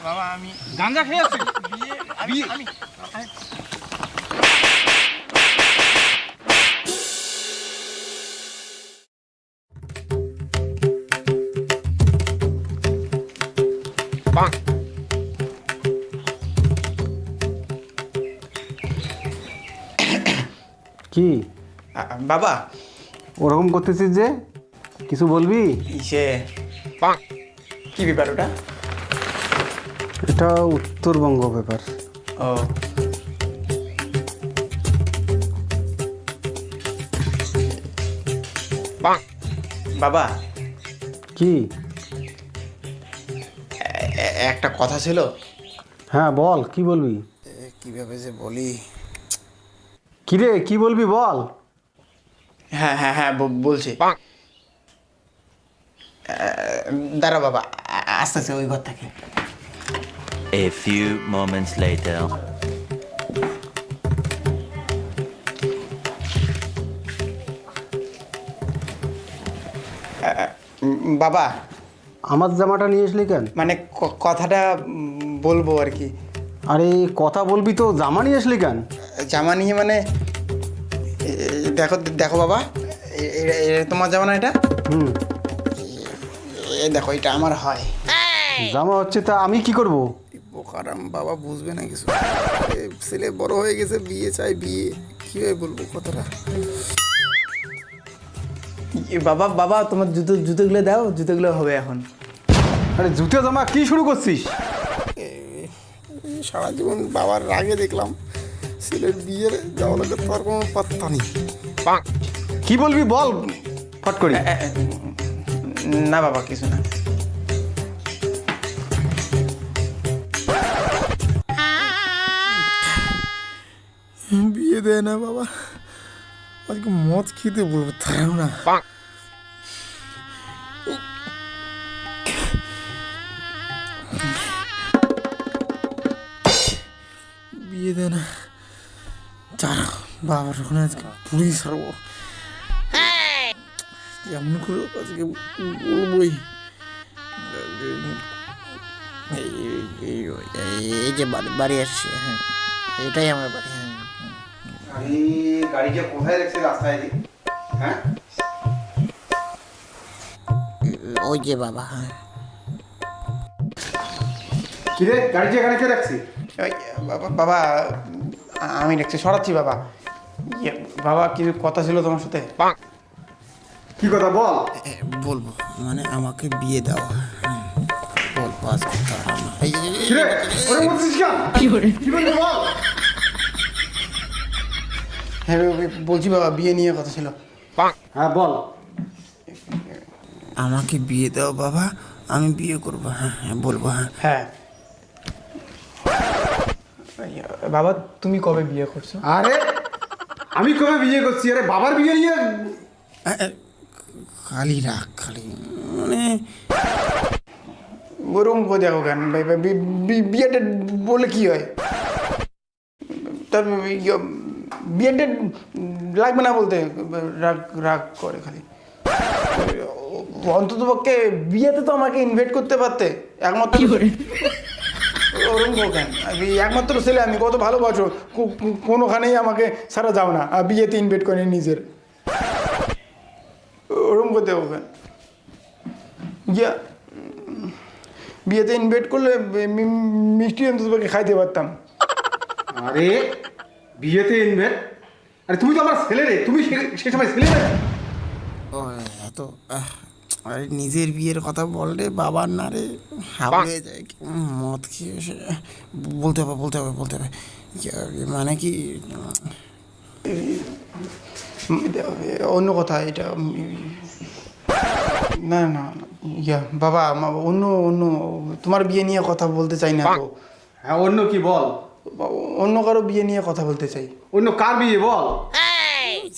বাবা আমি গাঁজা খেয়েছি আমি কি বাবা ওরকম করতেছিস যে কিছু বলবি? ইসে কি ব্যাপার ওটা? এটা উত্তরবঙ্গ ব্যাপার। ও বাবা কি? একটা কথা ছিল। হ্যাঁ বল, কি বলবি? কিভাবে যে বলি। কিরে কি বলবি বল। হ্যাঁ হ্যাঁ হ্যাঁ বলছি। দাঁড়া বাবা, আস্তে আস্তে ওই ঘর থেকে। A few moments later. বাবা আমার জামাটা নিয়ে আসলি কেন? মানে কথাটা বলবো আর কি। আরে কথা বলবি তো জামা নিয়ে আসলি কেন? জামা নিয়ে মানে দেখো দেখো বাবা, তোমার জামা না এটা? হুম, দেখো এটা আমার হয়। জামা হচ্ছে, তা আমি কি করব? বোকারাম বাবা, বুঝবে না কিছু। ছেলে বড় হয়ে গেছে, বিয়ে চাই বিয়ে। কীভাবে বলবো কথাটা? বাবা বাবা তোমার জুতোগুলো দাও, জুতোগুলো হবে এখন। আরে জুতো জামা কি শুরু করছিস? সারা জীবন বাবার রাগে দেখলাম, ছেলের বিয়ের যাওয়া লাগে তার কোনো পাত্তা নেই। কি বলবি বল ফট করি। না বাবা কিছু না। বিয়ে দেয় না বাবা, আজকে মদ খেতে বলবো তাও না। বিয়ে দেয় না, যারা বাবার ওখানে আজকে পুরী সারবো, এমন করে আজকে বলবোই। এই যে বাড়ি আসছে, হ্যাঁ এটাই আমার বাড়ি। হ্যাঁ গাড়িটা কোথায় রাখছিস রাস্তায়? হ্যাঁ ওই যে বাবা। হ্যাঁ কিরে গাড়িটা এখানে কে রাখছিস? বাবা আমি দেখছি সরাচ্ছি বাবা। বাবা কিছু কথা ছিল তোমার সাথে। কি কথা বল। বলবো মানে আমাকে বিয়ে দাও। বলবো আজকে কিরে ওরে বলছিস কেন? কি বলবি বল। হ্যাঁ বলছি বাবা, বিয়ে নিয়ে কথা ছিল। হ্যাঁ বল। আমাকে বিয়ে দাও বাবা, আমি বিয়ে করবো। হ্যাঁ হ্যাঁ বলবো। হ্যাঁ হ্যাঁ বাবা তুমি কবে বিয়ে করছো? আরে আমি কবে বিয়ে করছি? আরে বাবার বিয়ে নিয়ে খালি রাখ, খালি মানে ওরকম করে দেখো কেন? বিয়েটা বলে কি হয়? তার বিয়েটা লাগবে না বলতে রাগ রাগ করে খালি। অন্তত পক্ষে বিয়েতে তো আমাকে ইনভাইট করতে পারতে। একমাত্র ওরকম কেন? একমাত্র ছেলে আমি, কত ভালোবাসো, কোনোখানেই আমাকে সারা যাও না, বিয়েতে ইনভাইট করে নিজের। ওরকম করতে হবে কেন? গিয়া বিয়েতে ইনভাইট করলে মিষ্টি অন্তত খাইতে পারতাম। আরে বিয়েতে ইনভেট? আরে তুমি তো আমার ছেলে রে, তুমি সে সময় ছেলে না। ও এত আরে নিজের বিয়ের কথা বললে বাবার না রে হাবড়ে যায়। মদ খেয়ে বলতে হবে বলতে হবে বলতে হবে। মানে কি অন্য কথা এটা? না না বাবা অন্য অন্য তোমার বিয়ে নিয়ে কথা বলতে চাই না তো। হ্যাঁ অন্য কি বল। অন্য কারো বিয়ে নিয়ে কথা বলতে চাই। অন্য কার বিয়ে বল।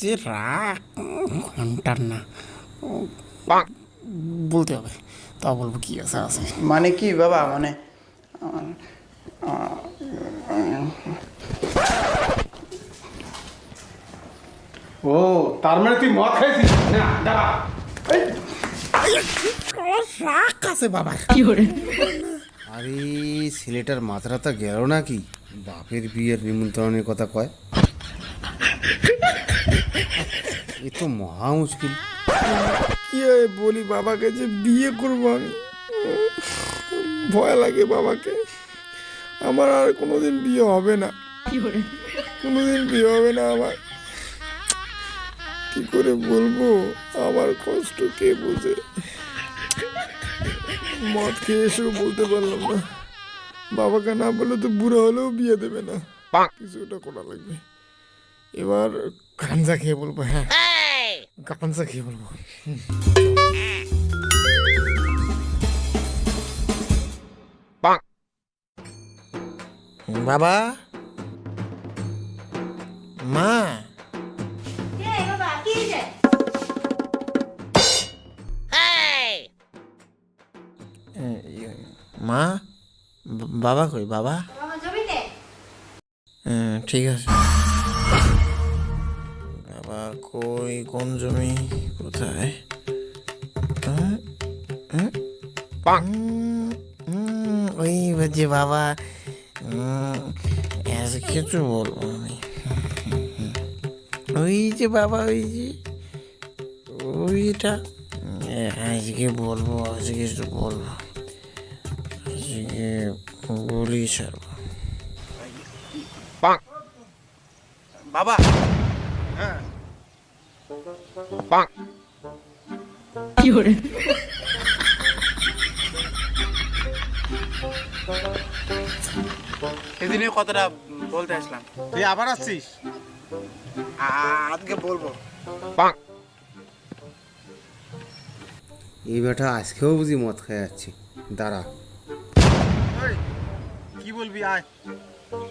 যে রাগ ঘন্টার না বলতে হবে, তা বলবো কি আছে। মানে কি বাবা, মানে ও তার মানে তুই মদ খাইছিস না? দাঁড়া রাগ আছে বাবার। আরে ছেলেটার মাথাটা তো গেল নাকি, বাপের বিয়ের নিমন্ত্রণের কথা কয়। এ তো মহা মুশকিল। কি হয় বলি বাবাকে যে বিয়ে করবো আমি, ভয় লাগে বাবাকে। আমার আর কোনোদিন বিয়ে হবে না, কোনোদিন বিয়ে হবে না আমার। কি করে বলবো আমার কষ্ট কে বোঝে। মদ খেয়ে এসেও বলতে পারলাম না, বাবাকে না বললে তো বুড়ো হলেও বিয়ে দেবে না, কিছুটা করা লাগবে। এবার গাঞ্জা খেয়ে বলবো, হ্যাঁ গাঞ্জা খেয়ে বলবো। বাবা, মা, মা, বাবা কই বাবা? ঠিক আছে। বাবা কই, কোন জমি, কোথায়? ওই যে বাবা, কিছু বলবো আমি। ওই যে বাবা, ওই যে ওইটা আজকে বলবো, আজকে কিছু বলবো, আজকে বলি ছাড়বো। বাবা, হ্যাঁ সেদিনের কথাটা বলতে আসলাম। তুই আবার আসছিস? আজকে বলবো। এই বেটা আজকেও বুঝি মদ খেয়ে যাচ্ছি। দাঁড়া, কি বলবি? আয়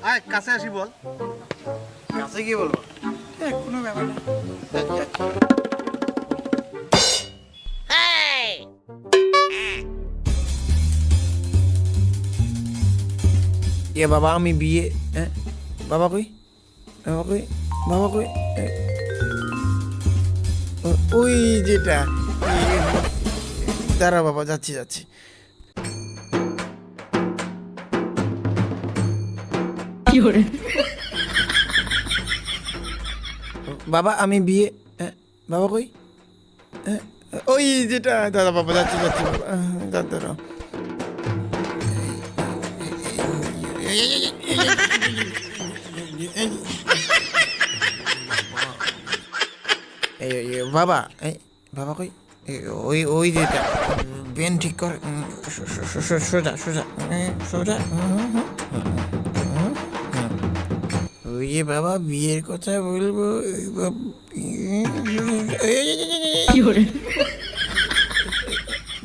আয়, কাছে আসি বল। কাছে গিয়ে বলবো, কোনো ব্যাপার না। এ বাবা, আমি বিয়ে, বাবা কই, বাবা কই, বাবা কই? ওই যেটা, দাঁড়া বাবা, যাচ্ছি যাচ্ছি। বাবা আমি বিয়ে, বাবা কই? ওই যেটা, দাদা বাবা, যাচ্ছি যাচ্ছি বাবা, দাদা। বাবা, বাবা কই? ওই ওই যেটা, বেন ঠিক কর, সোজা সোজা সোজা। ওই যে বাবা, বিয়ের কথা বলবো।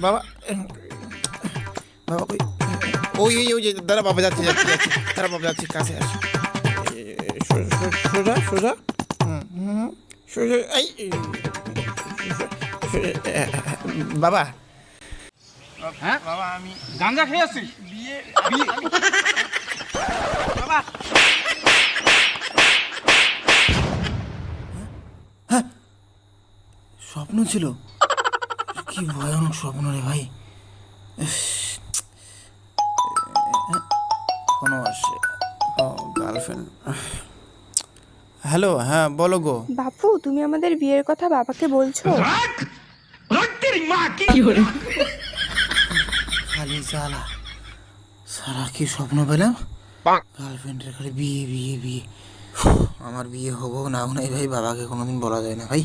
বাবা, বাবা কই? ওই ওই যে দাঁড়া বাবা, যাচ্ছি যাচ্ছি যাচ্ছি, দাঁড়া বাবা, যাচ্ছি, কাছে আসি। সোজা সোজা সোজা। এই বাবা, হ্যাঁ বাবা আমি গাঞ্জা খেয়ে আসছিস? বিয়ে, বাবা, স্বপ্ন ছিল, কি ভয়ানক স্বপ্ন রে ভাই। ফোনও আসছে, ও গার্লফ্রেন্ড। হ্যালো, হ্যাঁ বলো গো। বাপু, তুমি আমাদের বিয়ের কথা বাবাকে বলছো? খালি জ্বালা, সারা কি স্বপ্ন পেলাম, গার্লফ্রেন্ডের খালি বিয়ে বিয়ে বিয়ে। আমার বিয়ে হবো না, নাই ভাই, বাবাকে কোনোদিন বলা যায় না ভাই।